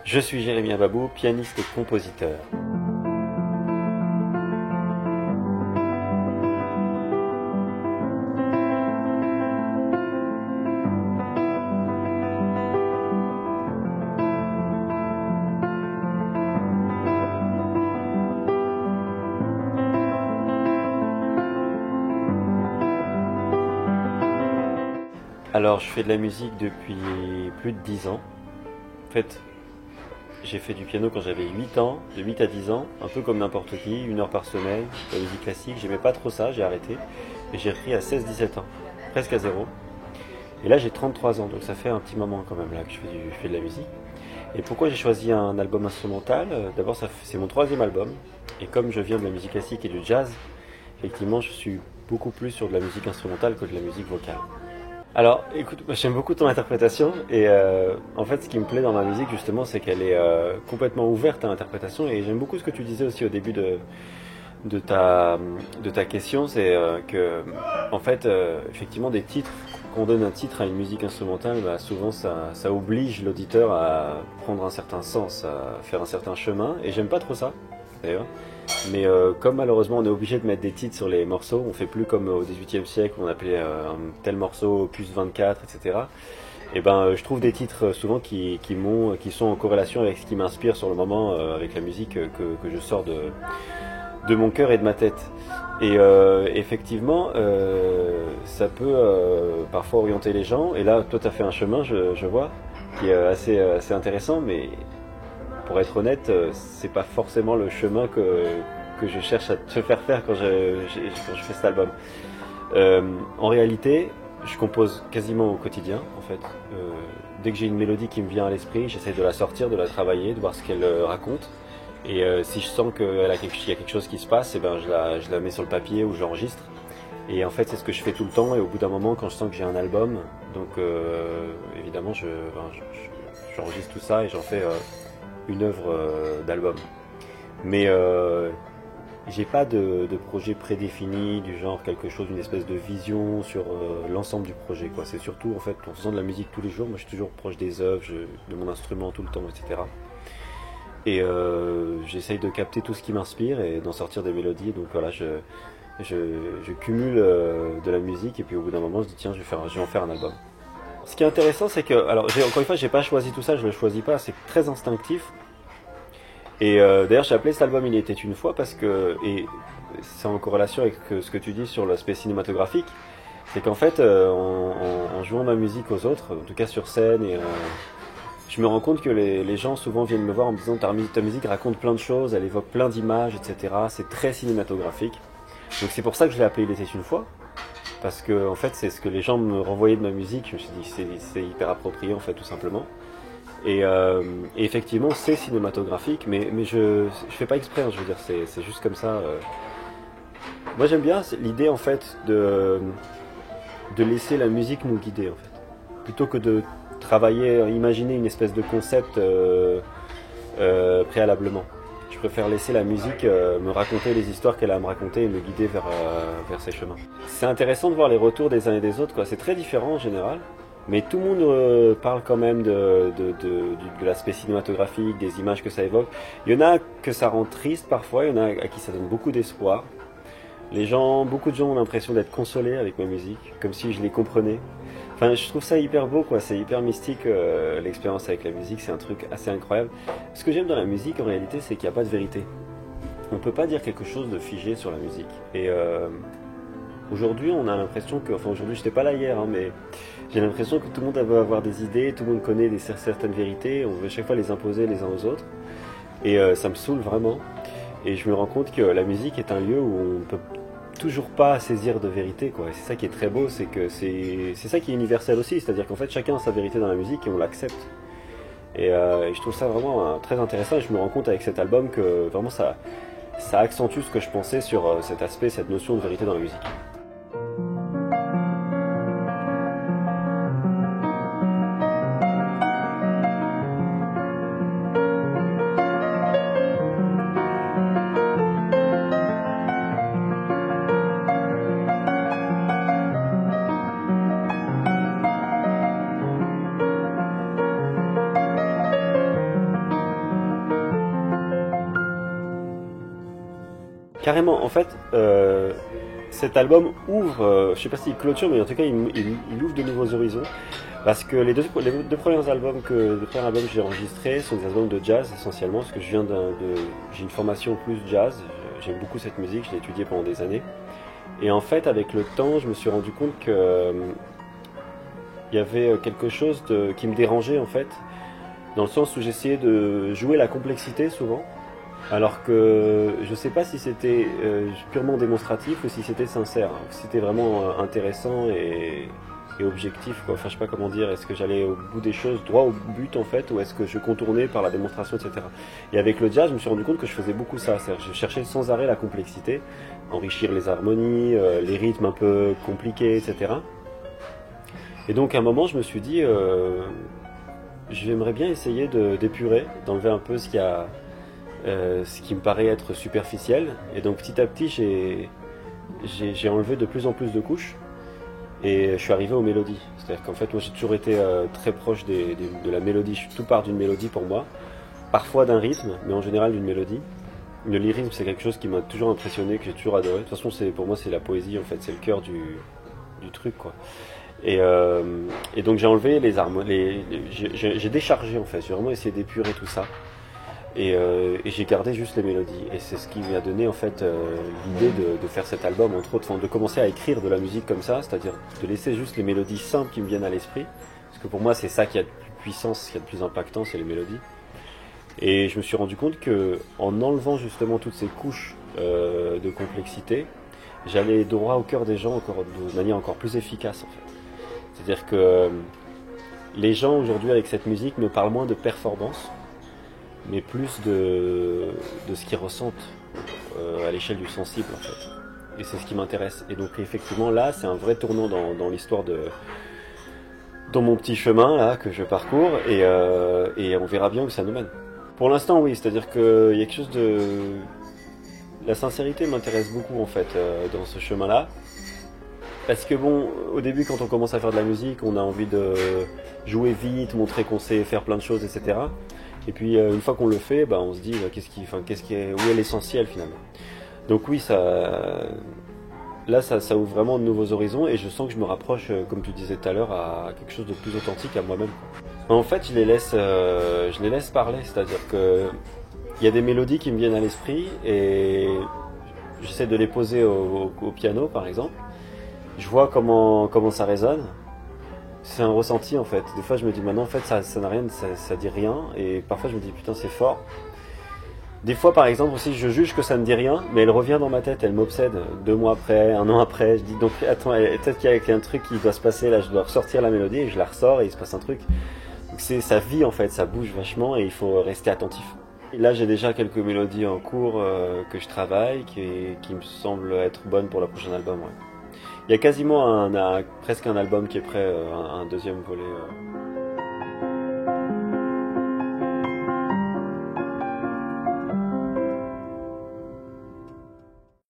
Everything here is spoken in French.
Je suis Jérémy Ababou, pianiste et compositeur. Alors, je fais de la musique depuis plus de 10 ans. En fait, j'ai fait du piano quand j'avais 8 ans, de 8 à 10 ans, un peu comme n'importe qui, 1 heure par semaine, la musique classique. J'aimais pas trop ça, j'ai arrêté. Et j'ai repris à 16-17 ans, presque à zéro. Et là, j'ai 33 ans, donc ça fait un petit moment quand même là que je fais de la musique. Et pourquoi j'ai choisi un album instrumental? D'abord, c'est mon 3e album. Et comme je viens de la musique classique et du jazz, effectivement, je suis beaucoup plus sur de la musique instrumentale que de la musique vocale. Alors, écoute, moi, j'aime beaucoup ton interprétation et en fait, ce qui me plaît dans ma musique justement, c'est qu'elle est complètement ouverte à l'interprétation et j'aime beaucoup ce que tu disais aussi au début de ta question, c'est que en fait, effectivement, des titres, qu'on donne un titre à une musique instrumentale, bah, souvent ça oblige l'auditeur à prendre un certain sens, à faire un certain chemin et j'aime pas trop ça d'ailleurs. Mais comme malheureusement on est obligé de mettre des titres sur les morceaux, on fait plus comme au XVIIIe siècle où on appelait un tel morceau opus 24, etc. Et ben je trouve des titres souvent qui sont en corrélation avec ce qui m'inspire sur le moment, avec la musique que je sors de mon cœur et de ma tête. Et effectivement, ça peut parfois orienter les gens. Et là, toi, tu as fait un chemin, je vois, qui est assez intéressant, mais pour être honnête, c'est pas forcément le chemin que je cherche à te faire quand je fais cet album. En réalité, je compose quasiment au quotidien, en fait. Dès que j'ai une mélodie qui me vient à l'esprit, j'essaie de la sortir, de la travailler, de voir ce qu'elle raconte. Et si je sens qu'il y a quelque chose qui se passe, et ben je la mets sur le papier ou je l'enregistre. Et en fait, c'est ce que je fais tout le temps. Et au bout d'un moment, quand je sens que j'ai un album, donc évidemment, j'enregistre tout ça et j'en fais une œuvre d'album. Mais j'ai pas de projet prédéfini, du genre quelque chose, une espèce de vision sur l'ensemble du projet, quoi. C'est surtout, en fait, en faisant de la musique tous les jours, moi je suis toujours proche des œuvres, de mon instrument tout le temps, etc. Et j'essaye de capter tout ce qui m'inspire et d'en sortir des mélodies. Donc voilà, je cumule de la musique et puis au bout d'un moment, je dis tiens, je vais en faire un album. Ce qui est intéressant, c'est que, alors encore une fois, j'ai pas choisi tout ça, je le choisis pas, c'est très instinctif. Et d'ailleurs, j'ai appelé cet album Il était une fois parce que, et c'est en corrélation avec ce que tu dis sur l'aspect cinématographique, c'est qu'en fait, en jouant ma musique aux autres, en tout cas sur scène, et je me rends compte que les gens souvent viennent me voir en me disant ta musique raconte plein de choses, elle évoque plein d'images, etc. C'est très cinématographique. Donc c'est pour ça que je l'ai appelé Il était une fois. Parce que en fait c'est ce que les gens me renvoyaient de ma musique, je me suis dit c'est hyper approprié en fait tout simplement. Et effectivement c'est cinématographique, mais je fais pas exprès, hein, je veux dire c'est juste comme ça. Moi j'aime bien l'idée en fait de laisser la musique nous guider en fait. Plutôt que de travailler, imaginer une espèce de concept préalablement. Je préfère laisser la musique me raconter les histoires qu'elle a à me raconter et me guider vers ses chemins. C'est intéressant de voir les retours des uns et des autres, quoi. C'est très différent en général, mais tout le monde parle quand même de l'aspect cinématographique, des images que ça évoque. Il y en a que ça rend triste parfois, il y en a à qui ça donne beaucoup d'espoir. Beaucoup de gens ont l'impression d'être consolés avec ma musique, comme si je les comprenais. Enfin, je trouve ça hyper beau, quoi. C'est hyper mystique, l'expérience avec la musique, c'est un truc assez incroyable. Ce que j'aime dans la musique, en réalité, c'est qu'il n'y a pas de vérité. On peut pas dire quelque chose de figé sur la musique. Et aujourd'hui, on a l'impression que, enfin aujourd'hui, j'étais pas là hier, hein, mais j'ai l'impression que tout le monde veut avoir des idées, tout le monde connaît certaines vérités, on veut chaque fois les imposer les uns aux autres. Et ça me saoule vraiment. Et je me rends compte que la musique est un lieu où on peut toujours pas saisir de vérité, quoi. Et c'est ça qui est très beau, c'est que c'est ça qui est universel aussi, c'est-à-dire qu'en fait chacun a sa vérité dans la musique et on l'accepte. Et je trouve ça vraiment très intéressant et je me rends compte avec cet album que vraiment ça accentue ce que je pensais sur cet aspect, cette notion de vérité dans la musique. Carrément, en fait, cet album ouvre, je sais pas s'il clôture, mais en tout cas, il ouvre de nouveaux horizons. Parce que les deux premiers albums que j'ai enregistrés sont des albums de jazz essentiellement, parce que j'ai une formation plus jazz, j'aime beaucoup cette musique, je l'ai étudiée pendant des années. Et en fait, avec le temps, je me suis rendu compte que il y avait quelque chose qui me dérangeait en fait, dans le sens où j'essayais de jouer la complexité souvent, alors que je sais pas si c'était purement démonstratif ou si c'était sincère, si c'était vraiment intéressant et objectif, quoi. Enfin, je sais pas comment dire, est-ce que j'allais au bout des choses, droit au but en fait, ou est-ce que je contournais par la démonstration, etc. Et avec le jazz, je me suis rendu compte que je faisais beaucoup ça, c'est-à-dire que je cherchais sans arrêt la complexité, enrichir les harmonies, les rythmes un peu compliqués, etc. Et donc à un moment, je me suis dit, j'aimerais bien essayer d'épurer, d'enlever un peu ce qui me paraît être superficiel. Et donc petit à petit, j'ai enlevé de plus en plus de couches. Et je suis arrivé aux mélodies. C'est-à-dire qu'en fait, moi j'ai toujours été très proche de la mélodie. Tout part d'une mélodie pour moi. Parfois d'un rythme, mais en général d'une mélodie. Le lyrisme, c'est quelque chose qui m'a toujours impressionné, que j'ai toujours adoré. De toute façon, pour moi, c'est la poésie, en fait. C'est le cœur du truc, quoi. Et donc j'ai enlevé les harmonies. J'ai déchargé, en fait. J'ai vraiment essayé d'épurer tout ça. Et j'ai gardé juste les mélodies. Et c'est ce qui m'a donné en fait l'idée de faire cet album, entre autres, de commencer à écrire de la musique comme ça, c'est-à-dire de laisser juste les mélodies simples qui me viennent à l'esprit. Parce que pour moi, c'est ça qui a de plus puissance, qui a de plus impactant, c'est les mélodies. Et je me suis rendu compte que en enlevant justement toutes ces couches de complexité, j'allais droit au cœur des gens de manière encore plus efficace en fait. C'est-à-dire que les gens aujourd'hui avec cette musique me parlent moins de performance, mais plus de ce qu'ils ressentent à l'échelle du sensible en fait. Et c'est ce qui m'intéresse. Et donc effectivement là, c'est un vrai tournant dans l'histoire dans mon petit chemin là que je parcours et on verra bien où ça nous mène. Pour l'instant oui, c'est-à-dire qu'il y a quelque chose de... La sincérité m'intéresse beaucoup en fait dans ce chemin-là. Parce que bon, au début quand on commence à faire de la musique, on a envie de jouer vite, montrer qu'on sait faire plein de choses, etc. Et puis une fois qu'on le fait, bah, on se dit où est l'essentiel finalement. Donc oui, ça ouvre vraiment de nouveaux horizons et je sens que je me rapproche, comme tu disais tout à l'heure, à quelque chose de plus authentique à moi-même. En fait, je les laisse parler, c'est-à-dire que il y a des mélodies qui me viennent à l'esprit et j'essaie de les poser au piano par exemple. Je vois comment ça résonne. C'est un ressenti en fait. Des fois je me dis maintenant en fait ça n'a rien, ça dit rien et parfois je me dis putain c'est fort. Des fois par exemple aussi je juge que ça ne dit rien mais elle revient dans ma tête, elle m'obsède 2 mois après, 1 an après, je dis donc attends peut-être qu'il y a un truc qui doit se passer là, je dois ressortir la mélodie et je la ressors et il se passe un truc. Donc ça vit en fait, ça bouge vachement et il faut rester attentif. Et là j'ai déjà quelques mélodies en cours que je travaille qui me semblent être bonnes pour le prochain album. Ouais. Il y a quasiment presque un album qui est prêt, un deuxième volet